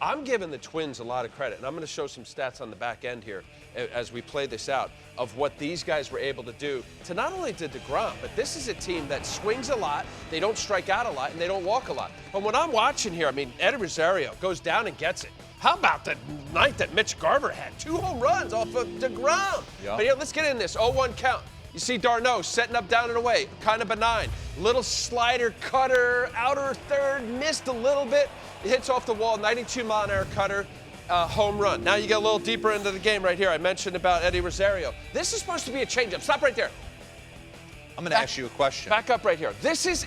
I'm giving the Twins a lot of credit, and I'm going to show some stats on the back end here as we play this out of what these guys were able to do to not only to deGrom, but this is a team that swings a lot, they don't strike out a lot, and they don't walk a lot. But when I'm watching here, I mean, Eddie Rosario goes down and gets it. How about the night that Mitch Garver had? 2 home runs off of deGrom. Yep. But here, let's get in this 0-1 count. You see d'Arnaud setting up down and away, kind of benign. Little slider cutter, outer third, missed a little bit. It hits off the wall, 92-mile-an-hour cutter, home run. Now you get a little deeper into the game right here. I mentioned about Eddie Rosario. This is supposed to be a changeup. Stop right there. I'm going to ask you a question. Back up right here. This is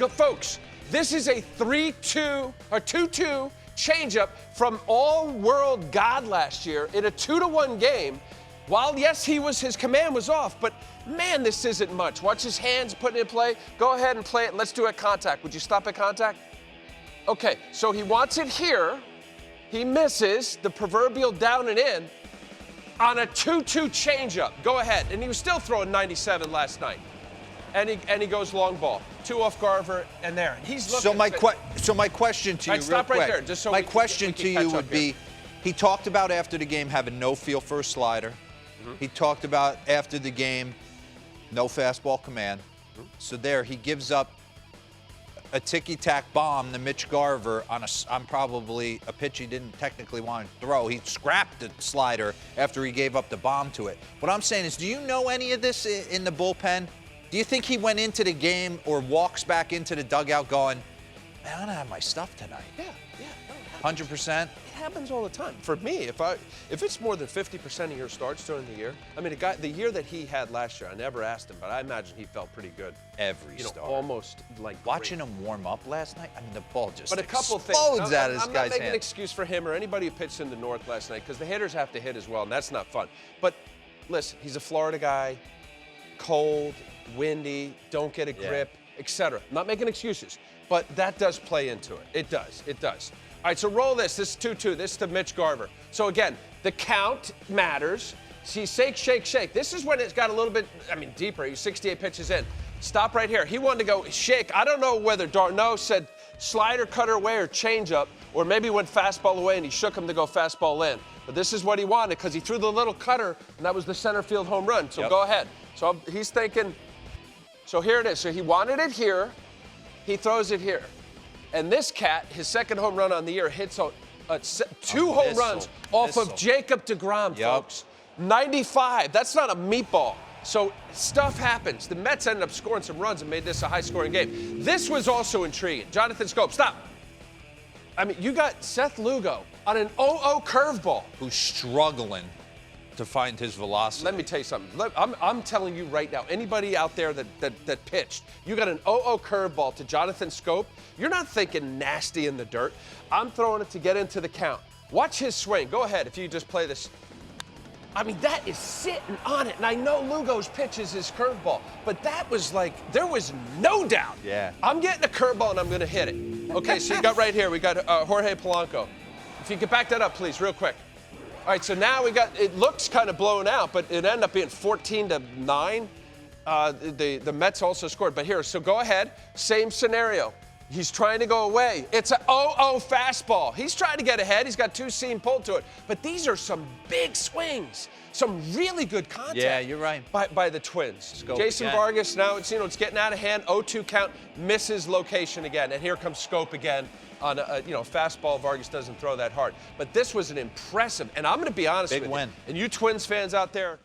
folks, this is a 3-2 or 2-2 changeup from all-world God last year in a 2-1 game. While, yes, his command was off, but, man, this isn't much. Watch his hands putting it in play. Go ahead and play it. Let's do it at contact. Would you stop at contact? Okay, so he wants it here. He misses the proverbial down and in on a 2-2 changeup. Go ahead. And he was still throwing 97 last night. And he goes long ball. 2 off Garver and there. And he's looking. So my question to you, real stop quick. Right there, just so my question to you would be, he talked about after the game having no feel for a slider. He talked about after the game, no fastball command. So there, he gives up a ticky-tack bomb to Mitch Garver on probably a pitch he didn't technically want to throw. He scrapped the slider after he gave up the bomb to it. What I'm saying is, do you know any of this in the bullpen? Do you think he went into the game or walks back into the dugout going, man, I'm going to have my stuff tonight? Yeah. 100%? It happens all the time. For me, if it's more than 50% of your starts during the year, I mean, the year that he had last year, I never asked him, but I imagine he felt pretty good. Every start. Almost like watching him warm up last night, I mean, the ball just but a couple explodes things. out of this guy's hand. I'm not making an excuse for him or anybody who pitched in the North last night, because the hitters have to hit as well, and that's not fun. But listen, he's a Florida guy, cold, windy, don't get a grip, etc. I'm not making excuses, but that does play into it. It does. All right, so roll this. This is 2-2. This is to Mitch Garver. So, again, the count matters. See, shake. This is when it's got a little bit, deeper. He's 68 pitches in. Stop right here. He wanted to go shake. I don't know whether d'Arnaud said slider, cutter away, or changeup, or maybe went fastball away and he shook him to go fastball in. But this is what he wanted because he threw the little cutter, and that was the center field home run. So go ahead. So he's thinking, so here it is. So he wanted it here. He throws it here. And this cat, his second home run on the year, hits 2 home runs off of Jacob deGrom, folks. 95. That's not a meatball. So stuff happens. The Mets ended up scoring some runs and made this a high-scoring game. This was also intriguing. Jonathan Scope, stop. I mean, you got Seth Lugo on an 0-0 curveball. Who's struggling to find his velocity. Let me tell you something. I'm telling you right now, anybody out there that pitched, you got an 0-0 curveball to Jonathan Scope, you're not thinking nasty in the dirt. I'm throwing it to get into the count. Watch his swing. Go ahead if you just play this. I mean, that is sitting on it. And I know Lugo's pitch is his curveball, but that was like, there was no doubt. Yeah. I'm getting a curveball and I'm going to hit it. Okay, so you got right here, we got Jorge Polanco. If you could back that up, please, real quick. All right, so now it looks kind of blown out, but it ended up being 14-9. The Mets also scored, but here, so go ahead, same scenario. He's trying to go away. It's a 0-0 fastball. He's trying to get ahead. He's got 2 seam pulled to it. But these are some big swings, some really good contact. Yeah, you're right. By the Twins. Scope Jason again. Vargas, now it's getting out of hand. 0-2 count, misses location again. And here comes Scope again. On a fastball, Vargas doesn't throw that hard. But this was an impressive, and I'm going to be honest with you. Big win. And you Twins fans out there,